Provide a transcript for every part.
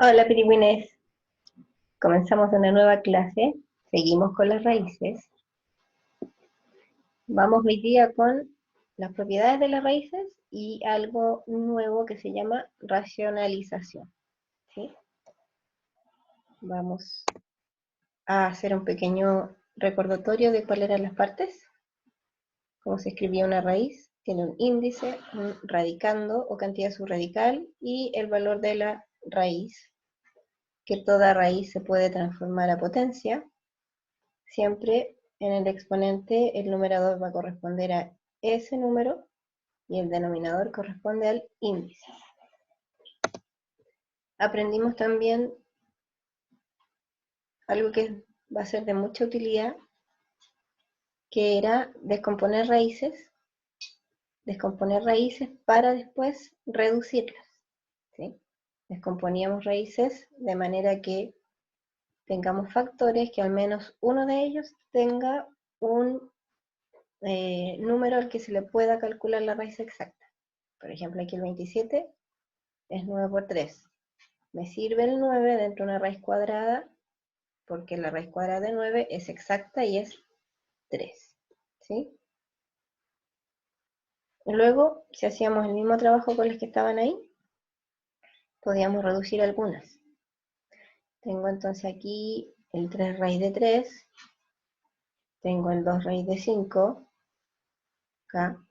Hola, pirigüines. Comenzamos una nueva clase. Seguimos con las raíces. Vamos hoy día con las propiedades de las raíces y algo nuevo que se llama racionalización. ¿Sí? Vamos a hacer un pequeño recordatorio de cuáles eran las partes. Cómo se escribía una raíz. Tiene un índice, un radicando o cantidad subradical y el valor de la raíz, que toda raíz se puede transformar a potencia. Siempre en el exponente el numerador va a corresponder a ese número y el denominador corresponde al índice. Aprendimos también algo que va a ser de mucha utilidad, que era descomponer raíces para después reducirlas. ¿Sí? Descomponíamos raíces de manera que tengamos factores que al menos uno de ellos tenga un número al que se le pueda calcular la raíz exacta. Por ejemplo, aquí el 27 es 9 por 3. Me sirve el 9 dentro de una raíz cuadrada porque la raíz cuadrada de 9 es exacta y es 3. ¿Sí? Luego, si hacíamos el mismo trabajo con las que estaban ahí, podíamos reducir algunas. Tengo entonces aquí el 3 raíz de 3, tengo el 2 raíz de 5, acá,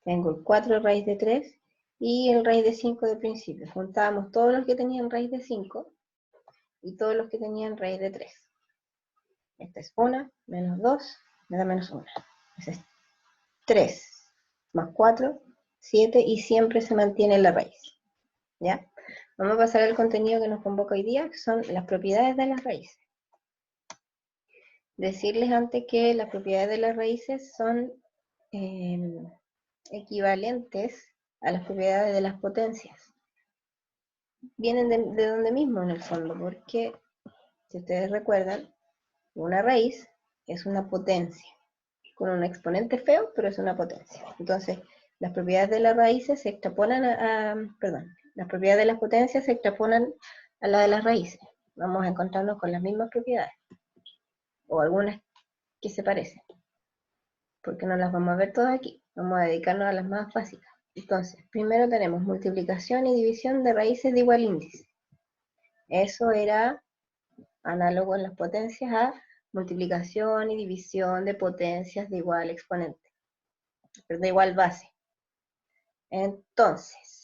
tengo el 4 raíz de 3 y el raíz de 5 de principio. Juntábamos todos los que tenían raíz de 5 y todos los que tenían raíz de 3. Esta es 1 menos 2, me da menos 1. Ese es 3 más 4, 7 y siempre se mantiene la raíz. ¿Ya? Vamos a pasar al contenido que nos convoca hoy día, que son las propiedades de las raíces. Decirles antes que las propiedades de las raíces son equivalentes a las propiedades de las potencias. Vienen de donde mismo en el fondo, porque si ustedes recuerdan, una raíz es una potencia, con un exponente feo, pero es una potencia. Entonces, las propiedades de las raíces se extrapolan las propiedades de las potencias se extrapolan a las de las raíces. Vamos a encontrarnos con las mismas propiedades, o algunas que se parecen, porque no las vamos a ver todas aquí. Vamos a dedicarnos a las más básicas. Entonces, primero tenemos multiplicación y división de raíces de igual índice. Eso era análogo en las potencias a multiplicación y división de potencias de igual exponente, de igual base. Entonces,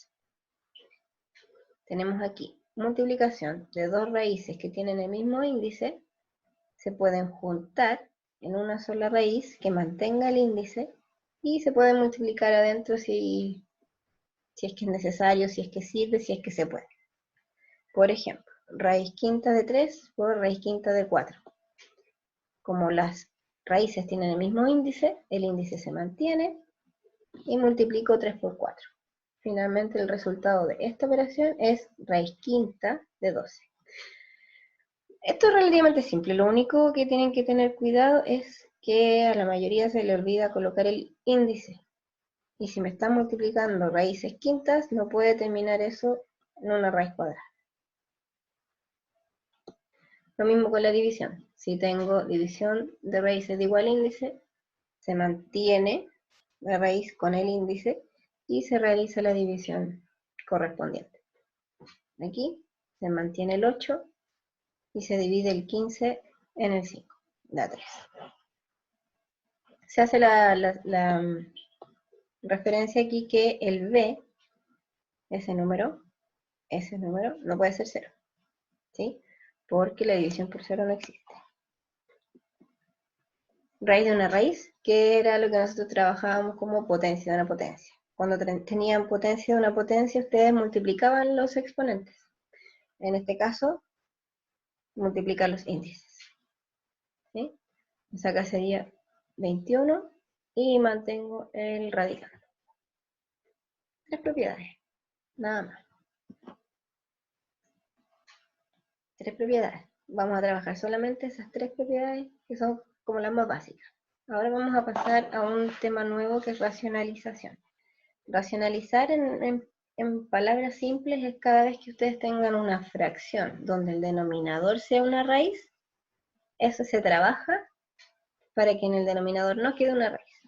tenemos aquí multiplicación de dos raíces que tienen el mismo índice, se pueden juntar en una sola raíz que mantenga el índice y se pueden multiplicar adentro si es que es necesario, si es que sirve, si es que se puede. Por ejemplo, raíz quinta de 3 por raíz quinta de 4. Como las raíces tienen el mismo índice, el índice se mantiene y multiplico 3 por 4. Finalmente el resultado de esta operación es raíz quinta de 12. Esto es relativamente simple, lo único que tienen que tener cuidado es que a la mayoría se le olvida colocar el índice. Y si me están multiplicando raíces quintas, no puede terminar eso en una raíz cuadrada. Lo mismo con la división. Si tengo división de raíces de igual índice, se mantiene la raíz con el índice y se realiza la división correspondiente. Aquí se mantiene el 8 y se divide el 15 en el 5, da 3. Se hace la referencia aquí que el b, ese número, no puede ser 0, ¿sí? Porque la división por 0 no existe. Raíz de una raíz, que era lo que nosotros trabajábamos como potencia de una potencia. Cuando tenían potencia de una potencia, ustedes multiplicaban los exponentes. En este caso, multiplicar los índices. ¿Sí? Entonces acá sería 21 y mantengo el radical. Tres propiedades, nada más. Tres propiedades. Vamos a trabajar solamente esas tres propiedades que son como las más básicas. Ahora vamos a pasar a un tema nuevo que es racionalización. Racionalizar en palabras simples, es cada vez que ustedes tengan una fracción donde el denominador sea una raíz, eso se trabaja para que en el denominador no quede una raíz.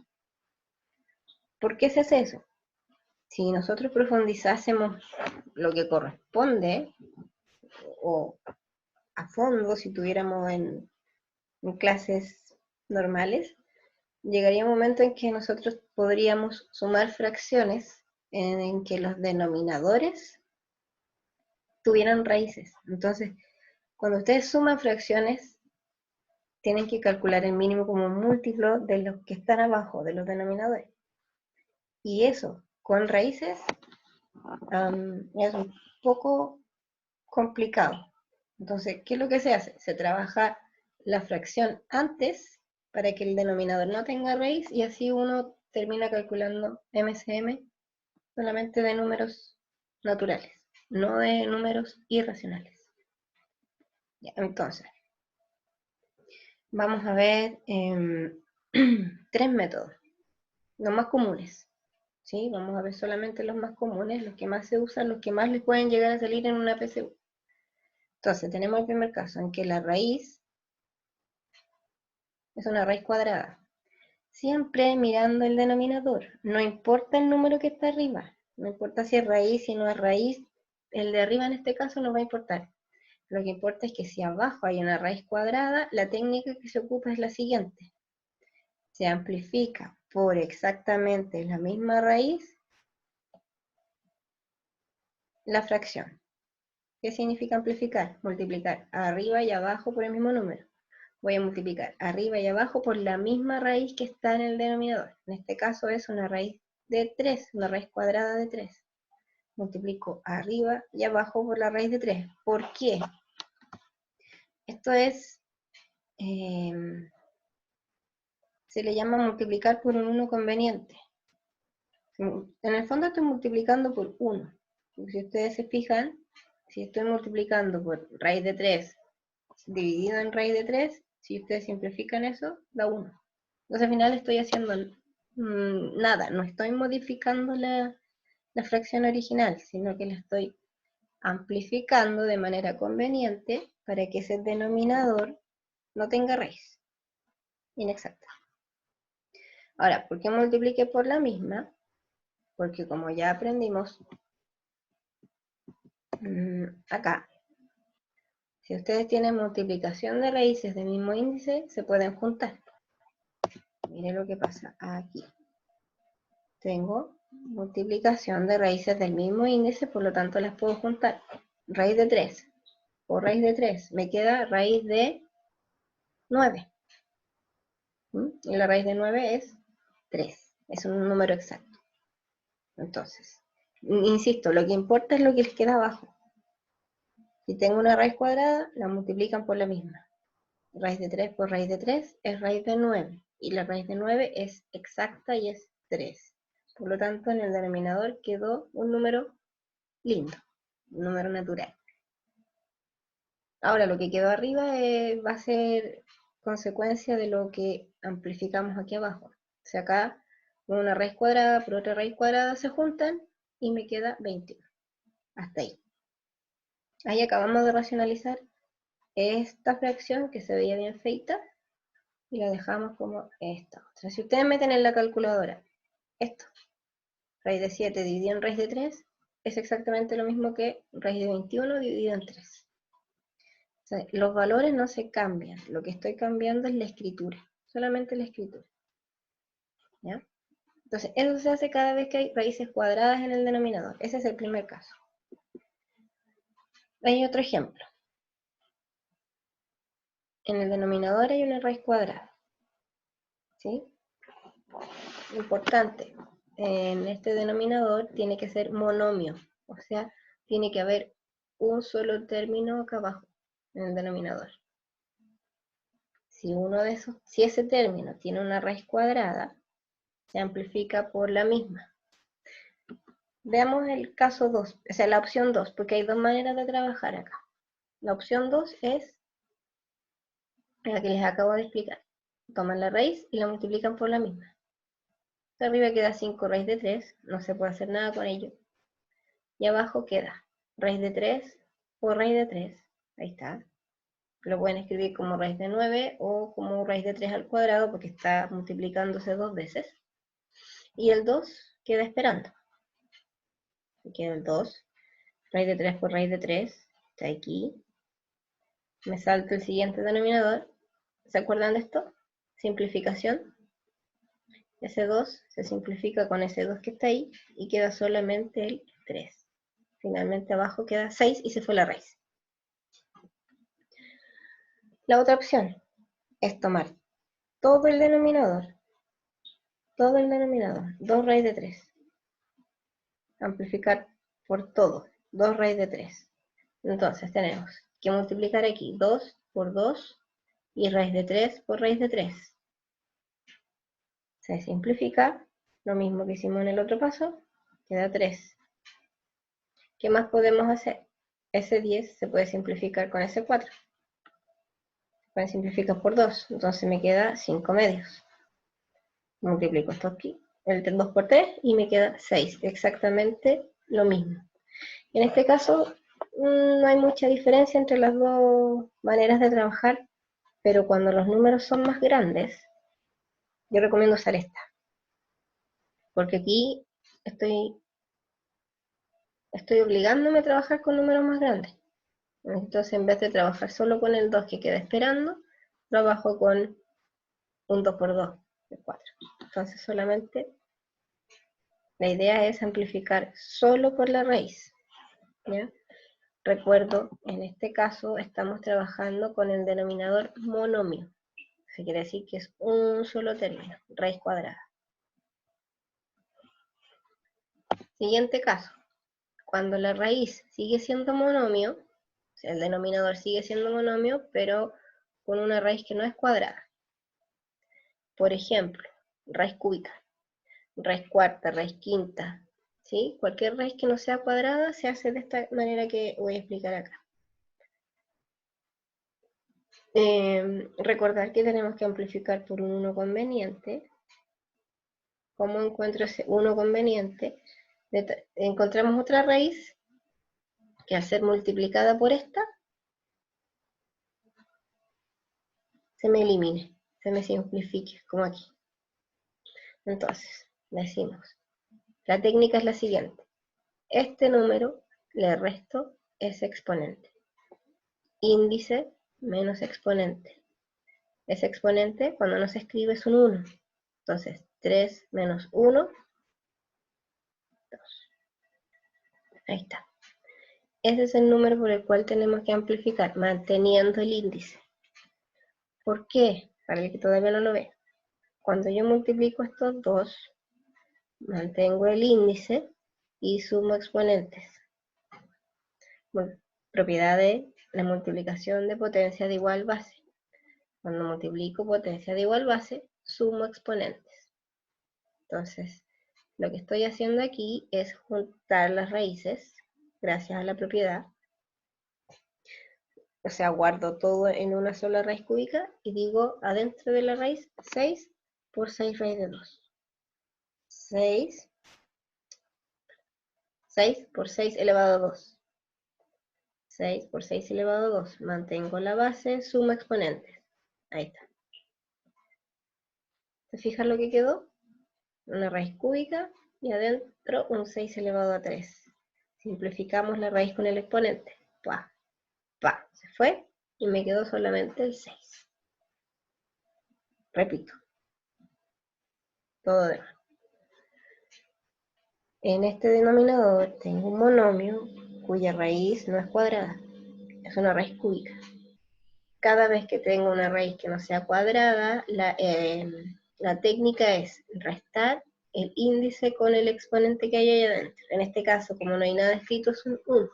¿Por qué se hace eso? Si nosotros profundizásemos lo que corresponde, o a fondo, si tuviéramos en clases normales, llegaría un momento en que nosotros podríamos sumar fracciones en que los denominadores tuvieran raíces. Entonces, cuando ustedes suman fracciones, tienen que calcular el mínimo como un múltiplo de los que están abajo, de los denominadores. Y eso, con raíces, es un poco complicado. Entonces, ¿qué es lo que se hace? Se trabaja la fracción antes para que el denominador no tenga raíz y así uno termina calculando MCM solamente de números naturales, no de números irracionales. Ya, entonces, vamos a ver tres métodos, los más comunes. ¿Sí? Vamos a ver solamente los más comunes, los que más se usan, los que más les pueden llegar a salir en una PSU. Entonces, tenemos el primer caso en que la raíz es una raíz cuadrada. Siempre mirando el denominador, no importa el número que está arriba, no importa si es raíz, si no es raíz, el de arriba en este caso no va a importar. Lo que importa es que si abajo hay una raíz cuadrada, la técnica que se ocupa es la siguiente. Se amplifica por exactamente la misma raíz la fracción. ¿Qué significa amplificar? Multiplicar arriba y abajo por el mismo número. Voy a multiplicar arriba y abajo por la misma raíz que está en el denominador. En este caso es una raíz de 3, una raíz cuadrada de 3. Multiplico arriba y abajo por la raíz de 3. ¿Por qué? Esto es, se le llama multiplicar por un 1 conveniente. En el fondo estoy multiplicando por 1. Si ustedes se fijan, si estoy multiplicando por raíz de 3 dividido en raíz de 3, si ustedes simplifican eso, da 1. Entonces al final estoy haciendo nada, no estoy modificando la fracción original, sino que la estoy amplificando de manera conveniente para que ese denominador no tenga raíz inexacta. Ahora, ¿por qué multipliqué por la misma? Porque como ya aprendimos acá, si ustedes tienen multiplicación de raíces del mismo índice, se pueden juntar. Miren lo que pasa aquí. Tengo multiplicación de raíces del mismo índice, por lo tanto las puedo juntar. Raíz de 3 por raíz de 3 me queda raíz de 9. Y la raíz de 9 es 3. Es un número exacto. Entonces, insisto, lo que importa es lo que les queda abajo. Si tengo una raíz cuadrada, la multiplican por la misma. Raíz de 3 por raíz de 3 es raíz de 9. Y la raíz de 9 es exacta y es 3. Por lo tanto, en el denominador quedó un número lindo, un número natural. Ahora, lo que quedó arriba va a ser consecuencia de lo que amplificamos aquí abajo. O sea, acá una raíz cuadrada por otra raíz cuadrada se juntan y me queda 21. Hasta ahí. Ahí acabamos de racionalizar esta fracción que se veía bien feita y la dejamos como esta otra. Si ustedes meten en la calculadora esto, raíz de 7 dividido en raíz de 3, es exactamente lo mismo que raíz de 21 dividido en 3. O sea, los valores no se cambian, lo que estoy cambiando es la escritura, solamente la escritura. ¿Ya? Entonces, eso se hace cada vez que hay raíces cuadradas en el denominador. Ese es el primer caso. Hay otro ejemplo. En el denominador hay una raíz cuadrada. ¿Sí? Importante. En este denominador tiene que ser monomio. O sea, tiene que haber un solo término acá abajo en el denominador. Si ese término tiene una raíz cuadrada, se amplifica por la misma. Veamos el caso 2, o sea, la opción 2, porque hay dos maneras de trabajar acá. La opción 2 es la que les acabo de explicar. Toman la raíz y la multiplican por la misma. Arriba queda 5 raíz de 3, no se puede hacer nada con ello. y abajo queda raíz de 3 por raíz de 3. Ahí está. Lo pueden escribir como raíz de 9 o como raíz de 3 al cuadrado porque está multiplicándose 2 veces. Y el 2 queda esperando. Queda el 2. Raíz de 3 por raíz de 3. Está aquí. Me salto el siguiente denominador. ¿Se acuerdan de esto? Simplificación. Ese 2 se simplifica con ese 2 que está ahí y queda solamente el 3. Finalmente abajo queda 6 y se fue la raíz. La otra opción es tomar todo el denominador, 2 raíz de 3. Amplificar por todo, 2 raíz de 3. Entonces tenemos que multiplicar aquí 2 por 2 y raíz de 3 por raíz de 3. Se simplifica, lo mismo que hicimos en el otro paso, queda 3. ¿Qué más podemos hacer? Ese 10 se puede simplificar con ese 4. Se puede simplificar por 2, entonces me queda 5 medios. Multiplico esto aquí, el 2 por 3 y me queda 6, exactamente lo mismo. En este caso no hay mucha diferencia entre las dos maneras de trabajar, pero cuando los números son más grandes, yo recomiendo usar esta, porque aquí estoy obligándome a trabajar con números más grandes. Entonces en vez de trabajar solo con el 2 que queda esperando, trabajo con un 2 por 2 de 4. Entonces solamente la idea es amplificar solo por la raíz, ¿ya? Recuerdo, en este caso estamos trabajando con el denominador monomio. Eso quiere decir que es un solo término, raíz cuadrada. Siguiente caso, cuando la raíz sigue siendo monomio, o sea, el denominador sigue siendo monomio, pero con una raíz que no es cuadrada. Por ejemplo, raíz cúbica, raíz cuarta, raíz quinta, ¿sí? Cualquier raíz que no sea cuadrada se hace de esta manera que voy a explicar acá. Recordar que tenemos que amplificar por un 1 conveniente. ¿Cómo encuentro ese 1 conveniente? Encontramos otra raíz que al ser multiplicada por esta, se me elimine, se me simplifique, como aquí. Entonces, decimos, la técnica es la siguiente. Este número le resto ese exponente. Índice menos exponente. Ese exponente, cuando no se escribe, es un 1. Entonces, 3 menos 1, 2. Ahí está. Ese es el número por el cual tenemos que amplificar, manteniendo el índice. ¿Por qué? Para el que todavía no lo ve. Cuando yo multiplico estos dos, mantengo el índice y sumo exponentes. Propiedad de la multiplicación de potencia de igual base. Cuando multiplico potencia de igual base, sumo exponentes. Entonces, lo que estoy haciendo aquí es juntar las raíces, gracias a la propiedad. O sea, guardo todo en una sola raíz cúbica y digo adentro de la raíz 6 por 6 raíz de 2. 6 por 6 elevado a 2. 6 por 6 elevado a 2. Mantengo la base, sumo exponentes. Ahí está. ¿Se fijan lo que quedó? Una raíz cúbica y adentro un 6 elevado a 3. Simplificamos la raíz con el exponente. Pa, pa, se fue y me quedó solamente el 6. Repito. Todo de nuevo. En este denominador tengo un monomio cuya raíz no es cuadrada, es una raíz cúbica. Cada vez que tengo una raíz que no sea cuadrada, la técnica es restar el índice con el exponente que hay ahí adentro. En este caso, como no hay nada escrito, es un 1.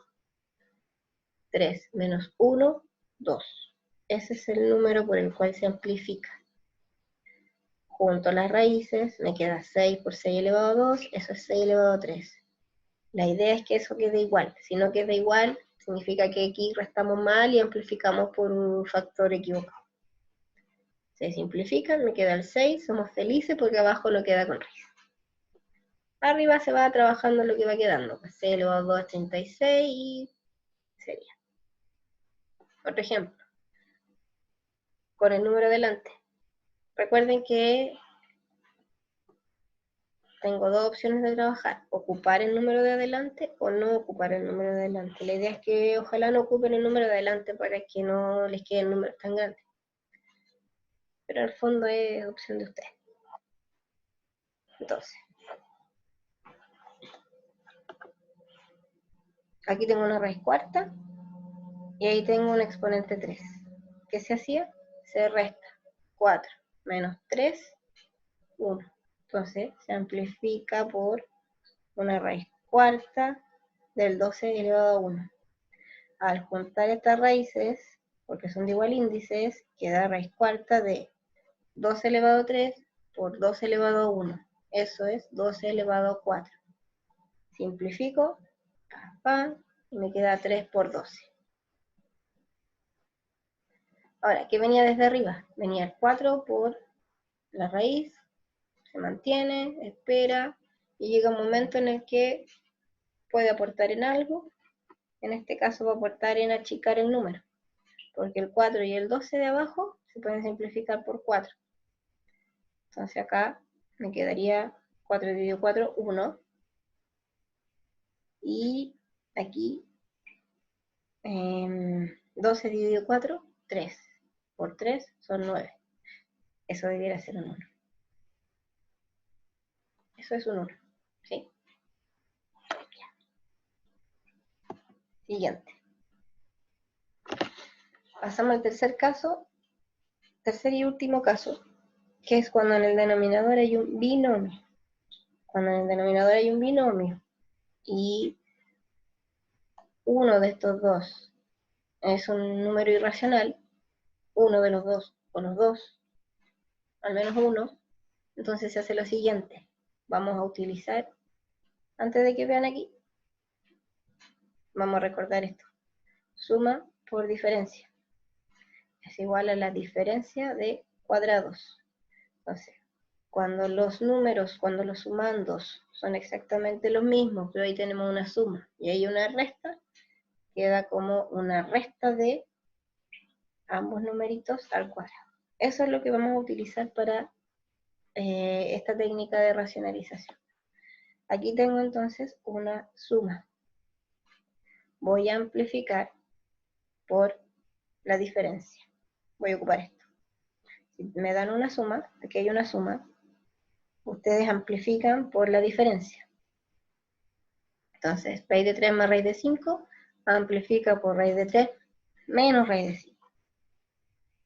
3 menos 1, 2. Ese es el número por el cual se amplifica. Junto las raíces, me queda 6 por 6 elevado a 2, eso es 6 elevado a 3. La idea es que eso quede igual. Si no queda igual, significa que aquí restamos mal y amplificamos por un factor equivocado. Se simplifican, me queda el 6, somos felices porque abajo no queda con raíz. Arriba se va trabajando lo que va quedando. Pues c elevado a 2 es 36 y sería. Otro ejemplo. Con el número delante. Recuerden que tengo dos opciones de trabajar. Ocupar el número de adelante o no ocupar el número de adelante. La idea es que ojalá no ocupen el número de adelante para que no les queden números tan grandes. Pero al fondo es opción de ustedes. Entonces, aquí tengo una raíz cuarta y ahí tengo un exponente 3. ¿Qué se hacía? Se resta 4 menos 3, 1. Entonces se amplifica por una raíz cuarta del 12 elevado a 1. Al juntar estas raíces, porque son de igual índices, queda raíz cuarta de 12 elevado a 3 por 12 elevado a 1. Eso es 12 elevado a 4. Simplifico, y me queda 3 por 12. Ahora, ¿qué venía desde arriba? Venía el 4 por la raíz, se mantiene, espera, y llega un momento en el que puede aportar en algo. En este caso va a aportar en achicar el número, porque el 4 y el 12 de abajo se pueden simplificar por 4. Entonces acá me quedaría 4 dividido 4, 1. Y aquí 12 dividido 4, 3. Por 3 son 9. Eso debiera ser un 1. Eso es un 1. ¿Sí? Siguiente. Pasamos al tercer caso, tercer y último caso, que es cuando en el denominador hay un binomio. Cuando en el denominador hay un binomio y uno de estos dos es un número irracional, uno de los dos, o los dos, al menos uno, entonces se hace lo siguiente. Vamos a utilizar, antes de que vean aquí, vamos a recordar esto. Suma por diferencia. Es igual a la diferencia de cuadrados. Entonces, cuando los números, cuando los sumandos son exactamente los mismos, pero ahí tenemos una suma y hay una resta, queda como una resta de ambos numeritos al cuadrado. Eso es lo que vamos a utilizar para esta técnica de racionalización. Aquí tengo entonces una suma. Voy a amplificar por la diferencia. Voy a ocupar esto. Si me dan una suma, aquí hay una suma, ustedes amplifican por la diferencia. Entonces, raíz de 3 más raíz de 5, amplifica por raíz de 3 menos raíz de 5.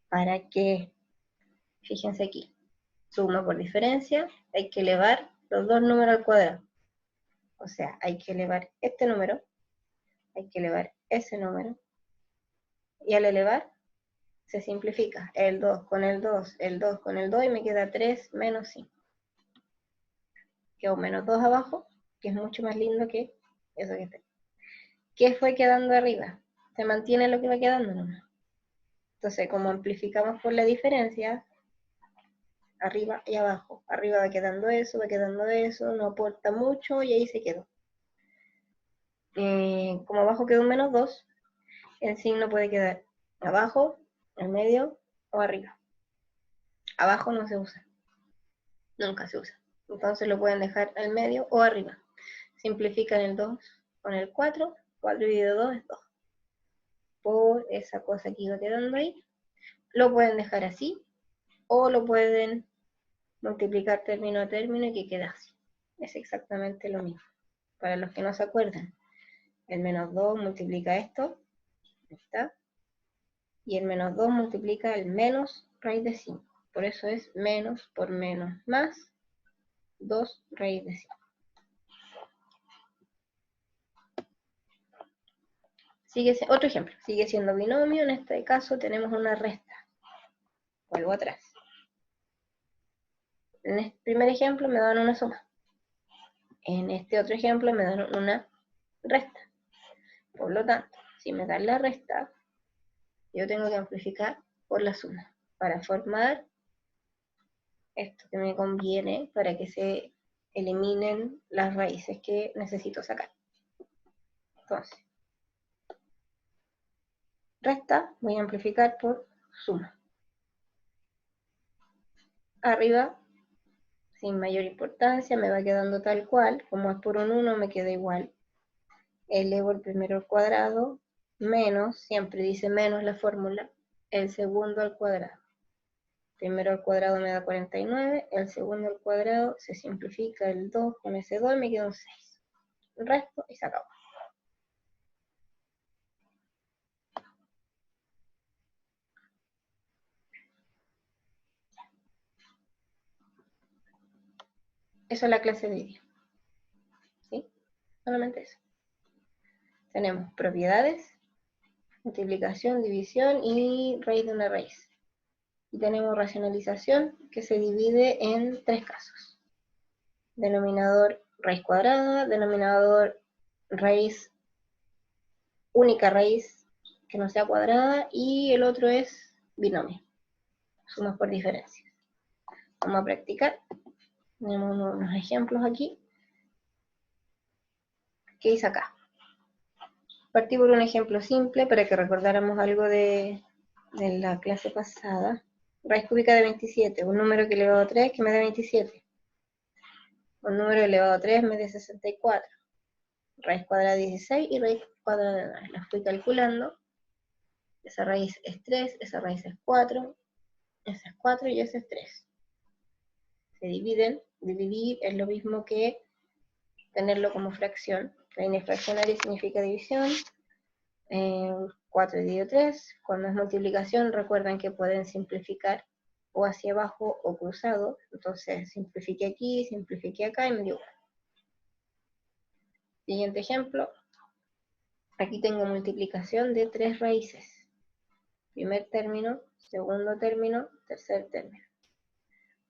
¿Para qué? Fíjense aquí. Suma por diferencia, hay que elevar los dos números al cuadrado. O sea, hay que elevar este número, hay que elevar ese número, y al elevar se simplifica. El 2 con el 2, el 2 con el 2, y me queda 3 menos 5. Quedó menos 2 abajo, que es mucho más lindo que eso que está. ¿Qué fue quedando arriba? Se mantiene lo que va quedando nomás. Entonces, como amplificamos por la diferencia, arriba y abajo. Arriba va quedando eso, no aporta mucho y ahí se quedó. Como abajo quedó un menos 2, el signo puede quedar abajo, en medio o arriba. Abajo no se usa, nunca se usa. Entonces lo pueden dejar al medio o arriba. Simplifican el 2 con el 4, 4 dividido 2 es 2. Por esa cosa que iba quedando ahí, lo pueden dejar así o lo pueden multiplicar término a término y que queda así. Es exactamente lo mismo. Para los que no se acuerdan, el menos 2 multiplica esto, ¿está? Y el menos 2 multiplica el menos raíz de 5. Por eso es menos por menos más 2 raíz de 5. Otro ejemplo, sigue siendo binomio, en este caso tenemos una resta. Vuelvo atrás. En este primer ejemplo me dan una suma. En este otro ejemplo me dan una resta. Por lo tanto, si me dan la resta, yo tengo que amplificar por la suma para formar esto que me conviene para que se eliminen las raíces que necesito sacar. Entonces, resta, voy a amplificar por suma. Arriba, sin mayor importancia, me va quedando tal cual, como es por un 1 me queda igual. Elevo el primero al cuadrado, menos, siempre dice menos la fórmula, el segundo al cuadrado. Primero al cuadrado me da 49, el segundo al cuadrado se simplifica el 2 con ese 2 y me queda un 6. El resto y se acabó. Eso es la clase de hoy día. ¿Sí? Solamente eso. Tenemos propiedades, multiplicación, división y raíz de una raíz. Y tenemos racionalización, que se divide en 3 casos. Denominador raíz cuadrada, denominador raíz, única raíz que no sea cuadrada, y el otro es binomio, sumas por diferencias. Vamos a practicar. Tenemos unos ejemplos aquí. ¿Qué hice acá? Partí por un ejemplo simple para que recordáramos algo de la clase pasada. Raíz cúbica de 27, un número que elevado a 3 que me da 27. Un número elevado a 3 me da 64. Raíz cuadrada de 16 y raíz cuadrada de 9. Las fui calculando. Esa raíz es 3, esa raíz es 4, esa es 4 y esa es 3. Se dividen. Dividir es lo mismo que tenerlo como fracción. Raíz fraccionaria significa división. 4 dividido 3. Cuando es multiplicación, recuerden que pueden simplificar o hacia abajo o cruzado. Entonces simplifiqué aquí, simplifiqué acá y me dio 1. Siguiente ejemplo. Aquí tengo multiplicación de 3 raíces. Primer término, segundo término, tercer término.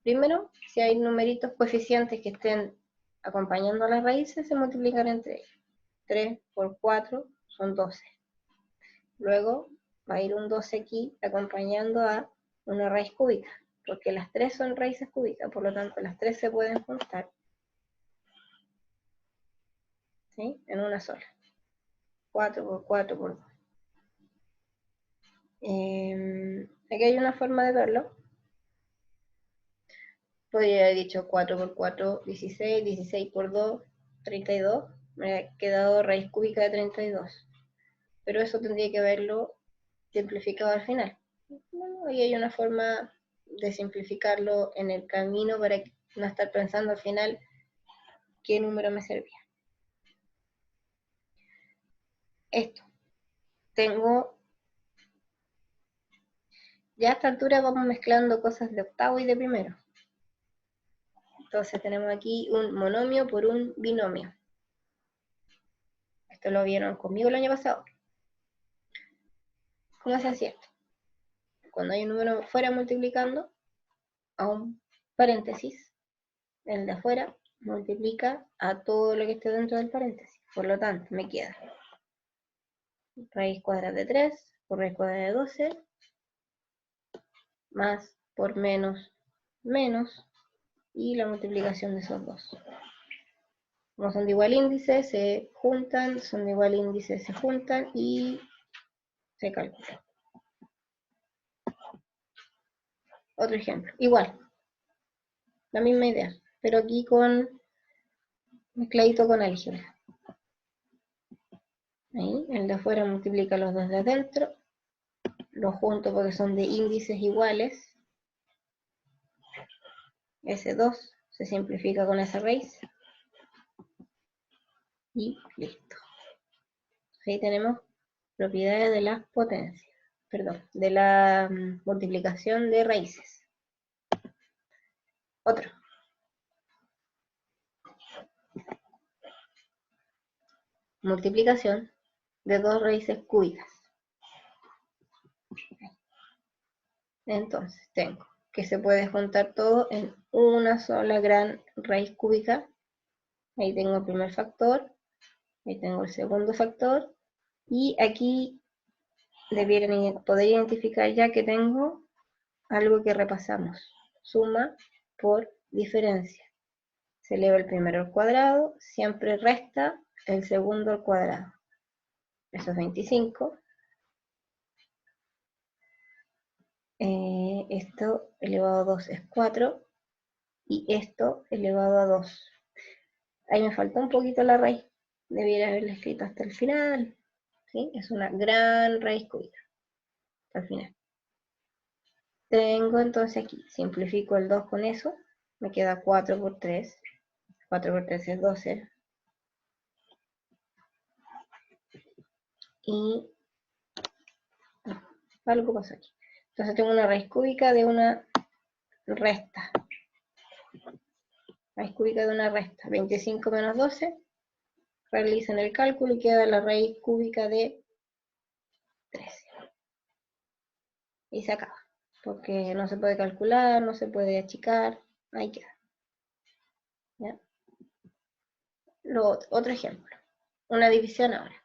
Primero, si hay numeritos coeficientes que estén acompañando a las raíces, se multiplican entre ellos. 3 por 4 son 12. Luego va a ir un 12 aquí acompañando a una raíz cúbica, porque las 3 son raíces cúbicas, por lo tanto las 3 se pueden juntar, ¿sí?, en una sola. 4 por 4 por 2. Aquí hay una forma de verlo. Podría haber dicho 4 por 4, 16, 16 por 2, 32. Me ha quedado raíz cúbica de 32. Pero eso tendría que verlo simplificado al final. Bueno, ahí hay una forma de simplificarlo en el camino para no estar pensando al final qué número me servía. Esto. Tengo... Ya a esta altura vamos mezclando cosas de octavo y de primero. Entonces tenemos aquí un monomio por un binomio. Esto lo vieron conmigo el año pasado. ¿Cómo se hacía esto? Cuando hay un número fuera multiplicando, a un paréntesis, el de afuera multiplica a todo lo que esté dentro del paréntesis. Por lo tanto, me queda raíz cuadrada de 3 por raíz cuadrada de 12, más por menos, menos, y la multiplicación de esos dos. Como son de igual índice, se juntan, son de igual índice, se juntan y se calculan. Otro ejemplo, igual, la misma idea, pero aquí con mezcladito con álgebra. Ahí, el de afuera multiplica los dos de adentro, los junto porque son de índices iguales. Ese 2 se simplifica con esa raíz. Y listo. Ahí tenemos propiedades de las potencias, perdón, de la multiplicación de raíces. Otro. Multiplicación de dos raíces cúbicas. Entonces tengo que se puede juntar todo en una sola gran raíz cúbica. Ahí tengo el primer factor, ahí tengo el segundo factor, y aquí debieran poder identificar ya que tengo algo que repasamos, suma por diferencia. se eleva el primero al cuadrado, siempre resta el segundo al cuadrado. Eso es 25. Esto elevado a 2 es 4. Y esto elevado a 2. Ahí me faltó un poquito la raíz. Debiera haberla escrito hasta el final. ¿Sí? Es una gran raíz cúbica. Hasta el final. Tengo entonces aquí, simplifico el 2 con eso. Me queda 4 por 3. 4 por 3 es 12. Y algo pasó aquí. Entonces tengo una raíz cúbica de una resta. Raíz cúbica de una resta. 25 menos 12. Realicen el cálculo y queda la raíz cúbica de 13. Y se acaba. Porque no se puede calcular, no se puede achicar. Ahí queda. ¿Ya? Otro ejemplo. Una división ahora.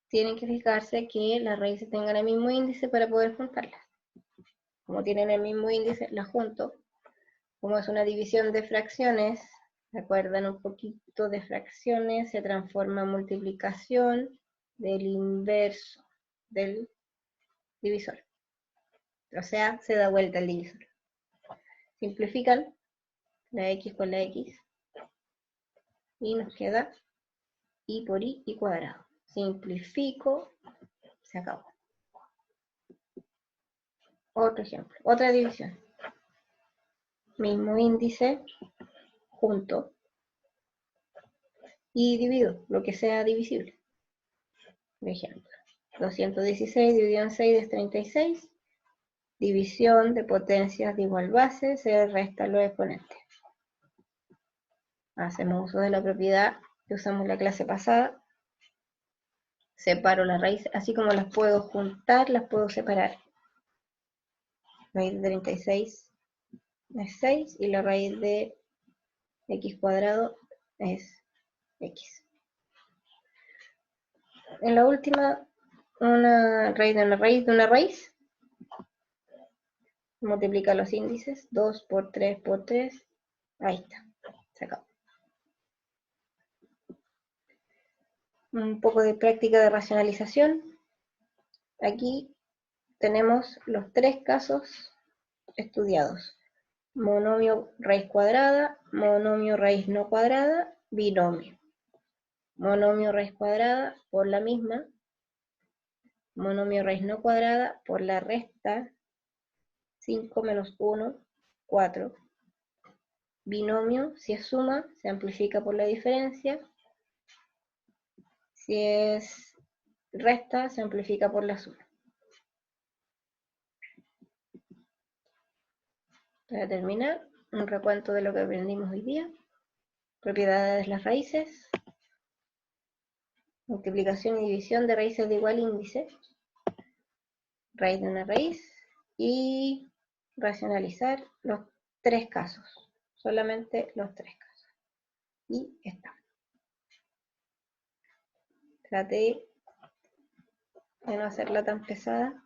Tienen que fijarse que las raíces tengan el mismo índice para poder juntarlas. Como tienen el mismo índice, las junto. Como es una división de fracciones, ¿se acuerdan un poquito de fracciones? Se transforma en multiplicación del inverso del divisor. O sea, se da vuelta el divisor. Simplifican la x con la x y nos queda y por y cuadrado. Simplifico, se acabó. Otro ejemplo, otra división. Mismo índice, junto y divido lo que sea divisible. Por ejemplo, 216 dividido en 6 es 36. División de potencias de igual base, se restan los exponentes. Hacemos uso de la propiedad que usamos en la clase pasada. Separo las raíces, así como las puedo juntar, las puedo separar. Raíz de 36 es 6 y la raíz de x cuadrado es x. En la última, una raíz de una raíz de una raíz. Multiplica los índices, 2 por 3 por 3. Ahí está, se acabó. Un poco de práctica de racionalización. Aquí tenemos los tres casos estudiados. Monomio raíz cuadrada, monomio raíz no cuadrada, binomio. Monomio raíz cuadrada por la misma, monomio raíz no cuadrada por la resta, 5 menos 1, 4. Binomio, si es suma, se amplifica por la diferencia. Si es resta, se amplifica por la suma. Para terminar, un recuento de lo que aprendimos hoy día. Propiedades de las raíces. Multiplicación y división de raíces de igual índice. Raíz de una raíz. Y racionalizar los tres casos. Solamente los tres casos. Y está. Traté de no hacerla tan pesada.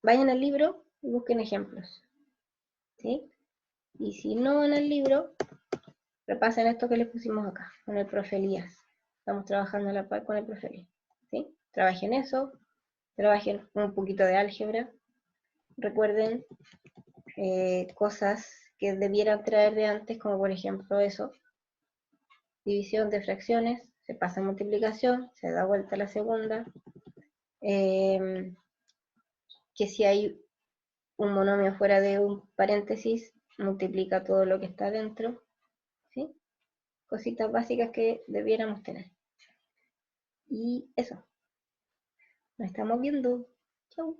Vayan al libro y busquen ejemplos. ¿Sí? Y si no en el libro, repasen esto que les pusimos acá, con el profe Elías. Estamos trabajando a la par con el profe Elías. ¿Sí? Trabajen eso, trabajen un poquito de álgebra. Recuerden cosas que debieran traer de antes, como por ejemplo eso. División de fracciones, se pasa a multiplicación, se da vuelta a la segunda. Que si hay un monomio fuera de un paréntesis, multiplica todo lo que está dentro. ¿Sí? Cositas básicas que debiéramos tener. Y eso. Nos estamos viendo. Chau.